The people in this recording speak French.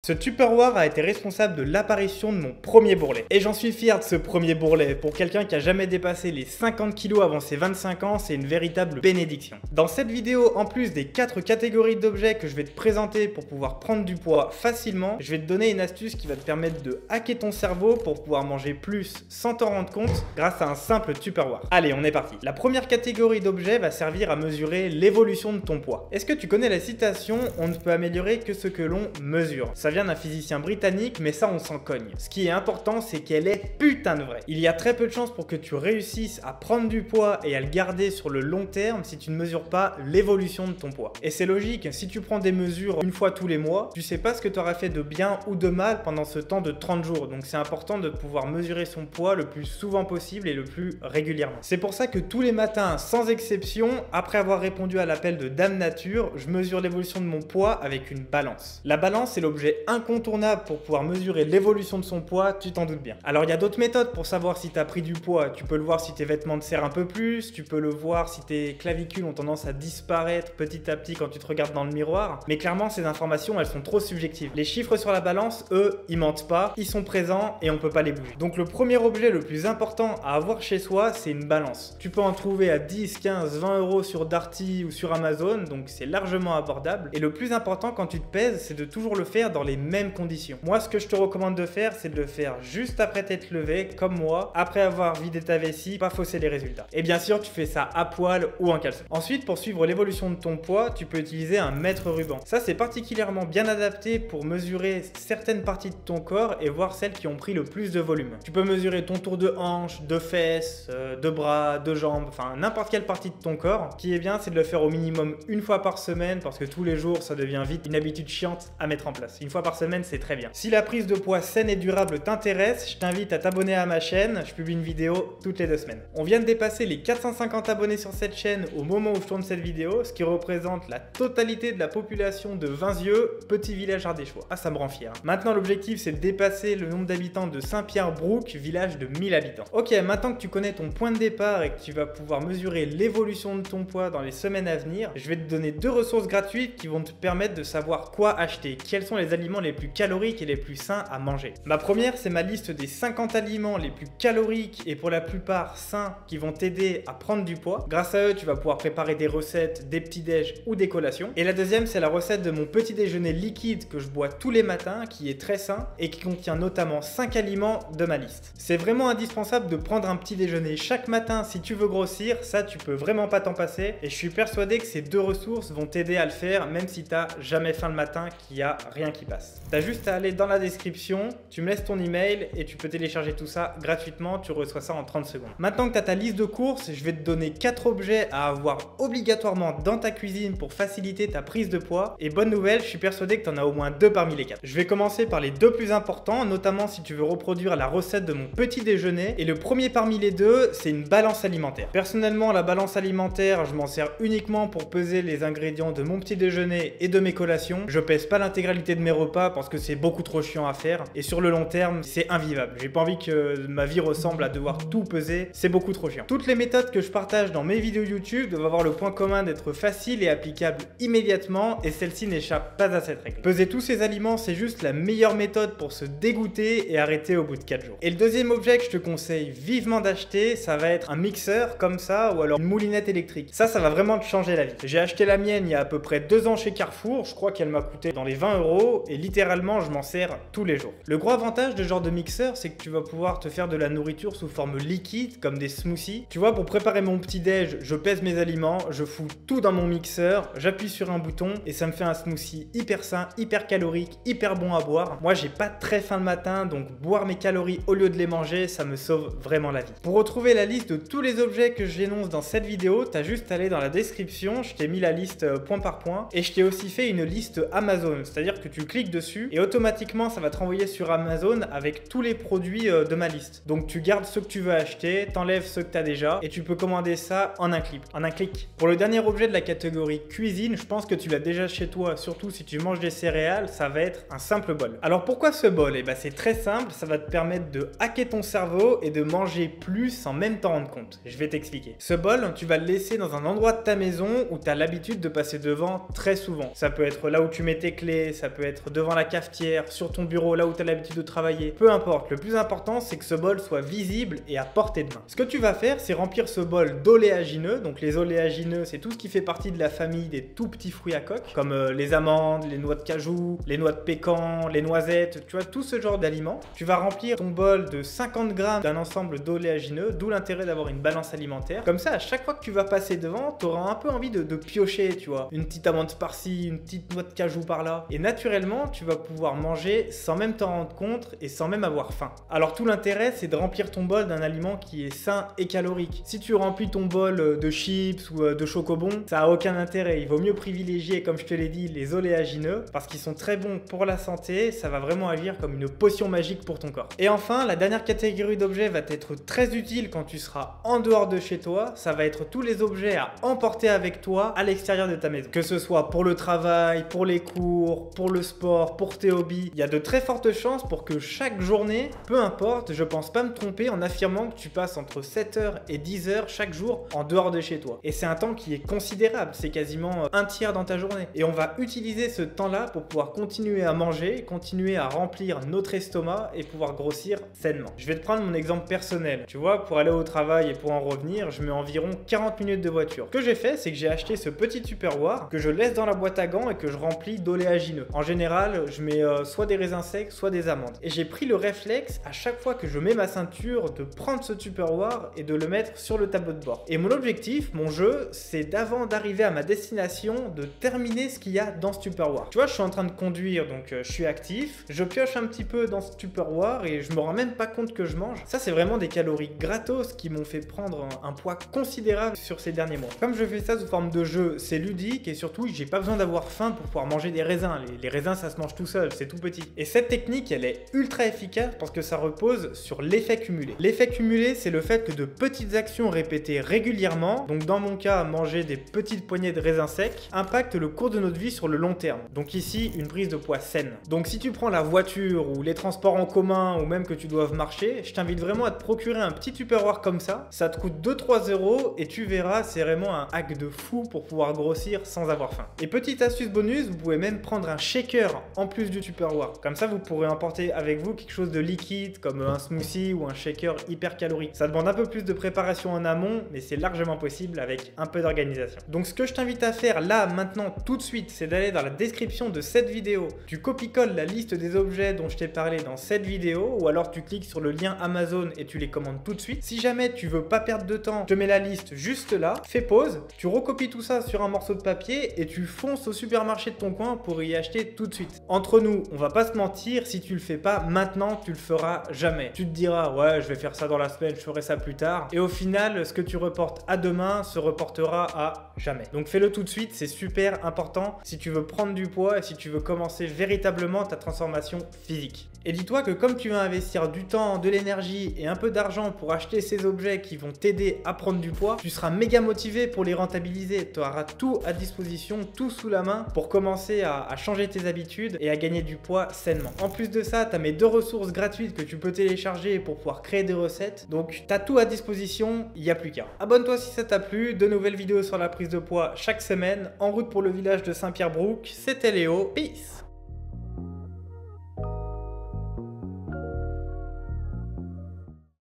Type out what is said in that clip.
Ce Tupperware a été responsable de l'apparition de mon premier bourrelet. Et j'en suis fier de ce premier bourrelet. Pour quelqu'un qui a jamais dépassé les 50 kg avant ses 25 ans, c'est une véritable bénédiction. Dans cette vidéo, en plus des 4 catégories d'objets que je vais te présenter pour pouvoir prendre du poids facilement, je vais te donner une astuce qui va te permettre de hacker ton cerveau pour pouvoir manger plus sans t'en rendre compte grâce à un simple Tupperware. Allez, on est parti. La première catégorie d'objets va servir à mesurer l'évolution de ton poids. Est-ce que tu connais la citation « On ne peut améliorer que ce que l'on mesure ». Ça vient d'un physicien britannique, mais ça on s'en cogne. Ce qui est important, c'est qu'elle est putain de vraie. Il y a très peu de chances pour que tu réussisses à prendre du poids et à le garder sur le long terme si tu ne mesures pas l'évolution de ton poids. Et c'est logique, si tu prends des mesures une fois tous les mois, tu sais pas ce que tu auras fait de bien ou de mal pendant ce temps de 30 jours. Donc c'est important de pouvoir mesurer son poids le plus souvent possible et le plus régulièrement. C'est pour ça que tous les matins, sans exception, après avoir répondu à l'appel de Dame Nature, je mesure l'évolution de mon poids avec une balance. La balance est l'objet incontournable pour pouvoir mesurer l'évolution de son poids, tu t'en doutes bien. Alors il y a d'autres méthodes pour savoir si tu as pris du poids. Tu peux le voir si tes vêtements te serrent un peu plus, tu peux le voir si tes clavicules ont tendance à disparaître petit à petit quand tu te regardes dans le miroir. Mais clairement, ces informations, elles sont trop subjectives. Les chiffres sur la balance, eux, ils mentent pas, ils sont présents et on peut pas les bouger. Donc le premier objet le plus important à avoir chez soi, c'est une balance. Tu peux en trouver à 10, 15, 20 euros sur Darty ou sur Amazon, donc c'est largement abordable. Et le plus important quand tu te pèses, c'est de toujours le faire dans les mêmes conditions. Moi, ce que je te recommande de faire, c'est de le faire juste après t'être levé, comme moi, après avoir vidé ta vessie, pas fausser les résultats. Et bien sûr, tu fais ça à poil ou en caleçon. Ensuite, pour suivre l'évolution de ton poids, tu peux utiliser un mètre ruban. Ça, c'est particulièrement bien adapté pour mesurer certaines parties de ton corps et voir celles qui ont pris le plus de volume. Tu peux mesurer ton tour de hanche, de fesses, de bras, de jambes, enfin n'importe quelle partie de ton corps. Ce qui est bien, c'est de le faire au minimum une fois par semaine parce que tous les jours, ça devient vite une habitude chiante à mettre en place. Une fois par semaine, c'est très bien. Si la prise de poids saine et durable t'intéresse, je t'invite à t'abonner à ma chaîne. Je publie une vidéo toutes les 2 semaines. On vient de dépasser les 450 abonnés sur cette chaîne au moment où je tourne cette vidéo, ce qui représente la totalité de la population de Vinzieux, petit village ardéchois. Ah, ça me rend fier. Maintenant, l'objectif, c'est de dépasser le nombre d'habitants de Saint-Pierre-Brouck, village de 1000 habitants. Ok, maintenant que tu connais ton point de départ et que tu vas pouvoir mesurer l'évolution de ton poids dans les semaines à venir, je vais te donner 2 ressources gratuites qui vont te permettre de savoir quoi acheter, quels sont les aliments les plus caloriques et les plus sains à manger. Ma première, c'est ma liste des 50 aliments les plus caloriques et pour la plupart sains qui vont t'aider à prendre du poids. Grâce à eux, tu vas pouvoir préparer des recettes, des petits-déj ou des collations. Et la deuxième, c'est la recette de mon petit déjeuner liquide que je bois tous les matins, qui est très sain et qui contient notamment 5 aliments de ma liste. C'est vraiment indispensable de prendre un petit déjeuner chaque matin si tu veux grossir, ça tu peux vraiment pas t'en passer et je suis persuadé que ces 2 ressources vont t'aider à le faire même si t'as jamais faim le matin, qu'il y a rien qui passe. T'as juste à aller dans la description, tu me laisses ton email et tu peux télécharger tout ça gratuitement, tu reçois ça en 30 secondes. Maintenant que tu as ta liste de courses, je vais te donner 4 objets à avoir obligatoirement dans ta cuisine pour faciliter ta prise de poids. Et bonne nouvelle, je suis persuadé que tu en as au moins 2 parmi les 4. Je vais commencer par les 2 plus importants, notamment si tu veux reproduire la recette de mon petit déjeuner. Et le premier parmi les 2, c'est une balance alimentaire. Personnellement, la balance alimentaire, je m'en sers uniquement pour peser les ingrédients de mon petit déjeuner et de mes collations. Je pèse pas l'intégralité de mes repas parce que c'est beaucoup trop chiant à faire. Et sur le long terme, c'est invivable. J'ai pas envie que ma vie ressemble à devoir tout peser, c'est beaucoup trop chiant. Toutes les méthodes que je partage dans mes vidéos YouTube doivent avoir le point commun d'être faciles et applicables immédiatement et celle-ci n'échappe pas à cette règle. Peser tous ces aliments, c'est juste la meilleure méthode pour se dégoûter et arrêter au bout de 4 jours. Et le deuxième objet que je te conseille vivement d'acheter, ça va être un mixeur comme ça ou alors une moulinette électrique. Ça va vraiment te changer la vie. J'ai acheté la mienne il y a à peu près 2 ans chez Carrefour, je crois qu'elle m'a coûté dans les 20 € et littéralement je m'en sers tous les jours. Le gros avantage de ce genre de mixeur, c'est que tu vas pouvoir te faire de la nourriture sous forme liquide comme des smoothies. Tu vois, pour préparer mon petit déj, je pèse mes aliments, je fous tout dans mon mixeur, j'appuie sur un bouton et ça me fait un smoothie hyper sain, hyper calorique, hyper bon à boire. Moi, j'ai pas très faim le matin, donc boire mes calories au lieu de les manger, ça me sauve vraiment la vie. Pour retrouver la liste de tous les objets que j'énonce dans cette vidéo, t'as juste à aller dans la description, je t'ai mis la liste point par point et je t'ai aussi fait une liste Amazon, c'est-à-dire que tu cliques dessus et automatiquement ça va te renvoyer sur Amazon avec tous les produits de ma liste. Donc tu gardes ceux que tu veux acheter, t'enlèves ceux que tu as déjà et tu peux commander ça en un clic. Pour le dernier objet de la catégorie cuisine, je pense que tu l'as déjà chez toi, surtout si tu manges des céréales, ça va être un simple bol. Alors pourquoi ce bol? Eh ben c'est très simple, ça va te permettre de hacker ton cerveau et de manger plus sans même t'en rendre compte. Je vais t'expliquer. Ce bol, tu vas le laisser dans un endroit de ta maison où tu as l'habitude de passer devant très souvent. Ça peut être là où tu mets tes clés, ça peut être devant la cafetière, sur ton bureau, là où tu as l'habitude de travailler, peu importe. Le plus important, c'est que ce bol soit visible et à portée de main. Ce que tu vas faire, c'est remplir ce bol d'oléagineux. Donc les oléagineux, c'est tout ce qui fait partie de la famille des tout petits fruits à coque, comme les amandes, les noix de cajou, les noix de pécan, les noisettes, tu vois, tout ce genre d'aliments. Tu vas remplir ton bol de 50 grammes d'un ensemble d'oléagineux, d'où l'intérêt d'avoir une balance alimentaire. Comme ça, à chaque fois que tu vas passer devant, tu auras un peu envie de piocher, tu vois. Une petite amande par-ci, une petite noix de cajou par-là. Et naturellement, tu vas pouvoir manger sans même t'en rendre compte et sans même avoir faim. Alors tout l'intérêt, c'est de remplir ton bol d'un aliment qui est sain et calorique. Si tu remplis ton bol de chips ou de chocobon, ça a aucun intérêt. Il vaut mieux privilégier, comme je te l'ai dit, les oléagineux parce qu'ils sont très bons pour la santé. Ça va vraiment agir comme une potion magique pour ton corps. Et enfin, la dernière catégorie d'objets va être très utile quand tu seras en dehors de chez toi. Ça va être tous les objets à emporter avec toi à l'extérieur de ta maison. Que ce soit pour le travail, pour les cours, pour le sport, pour tes hobbies. Il y a de très fortes chances pour que chaque journée, peu importe, je pense pas me tromper en affirmant que tu passes entre 7h et 10h chaque jour en dehors de chez toi. Et c'est un temps qui est considérable, c'est quasiment un tiers dans ta journée. Et on va utiliser ce temps-là pour pouvoir continuer à manger, continuer à remplir notre estomac et pouvoir grossir sainement. Je vais te prendre mon exemple personnel. Tu vois, pour aller au travail et pour en revenir, je mets environ 40 minutes de voiture. Ce que j'ai fait, c'est que j'ai acheté ce petit Tupperware que je laisse dans la boîte à gants et que je remplis d'oléagineux. En général, je mets soit des raisins secs, soit des amandes. Et j'ai pris le réflexe à chaque fois que je mets ma ceinture de prendre ce Tupperware et de le mettre sur le tableau de bord. Et mon objectif, mon jeu, c'est d'avant d'arriver à ma destination, de terminer ce qu'il y a dans ce Tupperware. Tu vois, je suis en train de conduire, donc je suis actif, je pioche un petit peu dans ce Tupperware et je me rends même pas compte que je mange. Ça, c'est vraiment des calories gratos qui m'ont fait prendre un poids considérable sur ces derniers mois. Comme je fais ça sous forme de jeu, c'est ludique et surtout, j'ai pas besoin d'avoir faim pour pouvoir manger des raisins. Les raisins, ça se mange tout seul, c'est tout petit. Et cette technique, elle est ultra efficace parce que ça repose sur l'effet cumulé. L'effet cumulé, c'est le fait que de petites actions répétées régulièrement, donc dans mon cas, manger des petites poignées de raisins secs, impactent le cours de notre vie sur le long terme. Donc ici, une prise de poids saine. Donc si tu prends la voiture ou les transports en commun ou même que tu doives marcher, je t'invite vraiment à te procurer un petit Tupperware comme ça. Ça te coûte 2-3 euros et tu verras, c'est vraiment un hack de fou pour pouvoir grossir sans avoir faim. Et petite astuce bonus, vous pouvez même prendre un shaker en plus du Tupperware. Comme ça, vous pourrez emporter avec vous quelque chose de liquide comme un smoothie ou un shaker hyper calorique. Ça demande un peu plus de préparation en amont, mais c'est largement possible avec un peu d'organisation. Donc ce que je t'invite à faire là, maintenant, tout de suite, c'est d'aller dans la description de cette vidéo. Tu copies-colles la liste des objets dont je t'ai parlé dans cette vidéo ou alors tu cliques sur le lien Amazon et tu les commandes tout de suite. Si jamais tu veux pas perdre de temps, je te mets la liste juste là, fais pause, tu recopies tout ça sur un morceau de papier et tu fonces au supermarché de ton coin pour y acheter tout de suite. Entre nous, on va pas se mentir, si tu le fais pas maintenant, tu le feras jamais. Tu te diras, ouais, je vais faire ça dans la semaine, je ferai ça plus tard. Et au final, ce que tu reportes à demain se reportera à jamais. Donc fais-le tout de suite, c'est super important si tu veux prendre du poids et si tu veux commencer véritablement ta transformation physique. Et dis-toi que comme tu vas investir du temps, de l'énergie et un peu d'argent pour acheter ces objets qui vont t'aider à prendre du poids, tu seras méga motivé pour les rentabiliser. Tu auras tout à disposition, tout sous la main pour commencer à changer tes habitudes et à gagner du poids sainement. En plus de ça, tu as mes 2 ressources gratuites que tu peux télécharger pour pouvoir créer des recettes. Donc tu as tout à disposition, il n'y a plus qu'à. Abonne-toi si ça t'a plu, de nouvelles vidéos sur la prise de poids chaque semaine. En route pour le village de Saint-Pierre-Brouck, c'était Léo, peace!